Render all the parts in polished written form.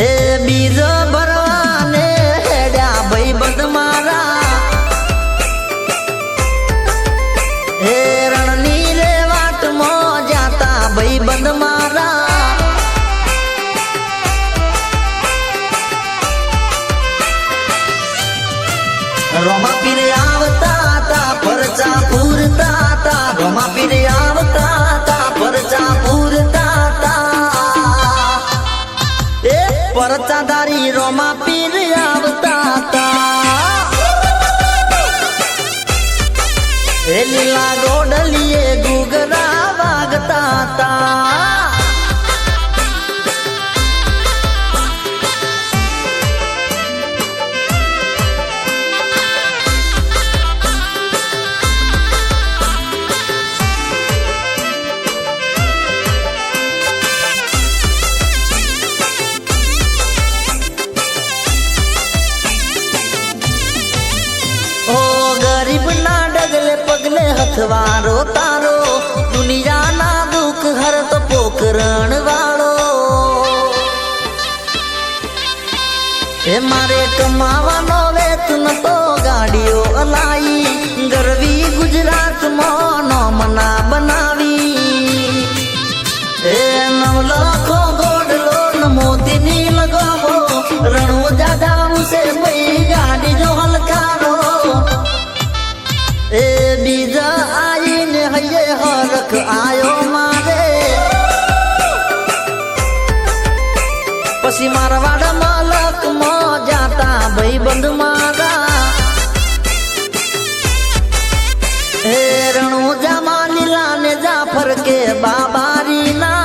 એ બીજ ભરવાને હેડ્યા ભાઈ બંધ મારા હે રણની રે વાટમાં જાતા ભાઈ બંધ મારા રોમા પીરે આવતા તા પરચા પૂરતા તા રોમા પીરે આવતા તા પરચા પૂરતા તા એ પરચાદારી રોમા પીરે આવતા તા એ લીલા ગોડલીએ ગુગરા વાગતા તા પગલે હથવારો તારો દુનિયાના દુઃખ હરત પોકરણ વાળો એ મારે કમાવાનો વેતન તો ગાડીઓ અલાઈ ગરવી ગુજરાતમાં નોમના બનાવી એ નવલખો ગોડલો ન મોતીની લગાવો રણો દાદા ઉસે ભાઈ ગાડી જો હલકારો એ બીજા આઈને હૈયે હરખ આયો મારે પછી મારવાડ મલક માં જાતા ભાઈ બંધ મારા હે રણો જામા લીલા ને જાફર કે બાબારી ના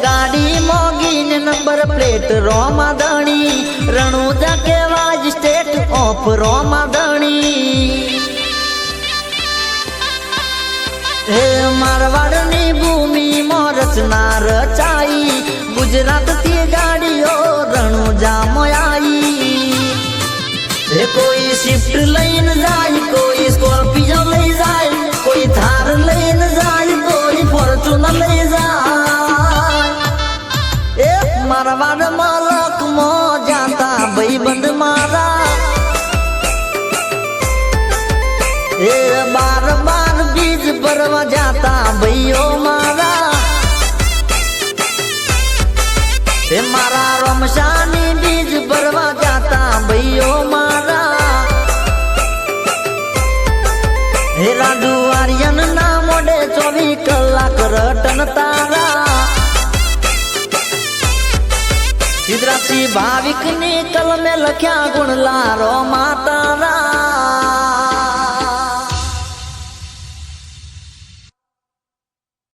गाड़ी मोगी ने नंबर प्लेट रोमा दणी रणुजा के वाज स्टेट ऑफ रोमा दणी हे मारवाड़नी भूमि में रचना रचाई गुजरात की गाड़ियों रणुजा में आई हे कोई शिफ्ट लईन जाए कोई स्कॉर्पियो ले जाए कोई थार लईन जाए कोई फॉर्च्यूनर ले जाए मारवाड़ मलक में जाता भाई बंद मारा ए बार बार बीज भरवा जाता भाइयों मारा ए मारा रमशानी बीज भरवा जाता भाइयों मारा हे राजू आर्यन ना मोडे 24 कलाक रटन तारा सिद्धरासी भाविक ने कल में लख्या गुण लारो मातारा।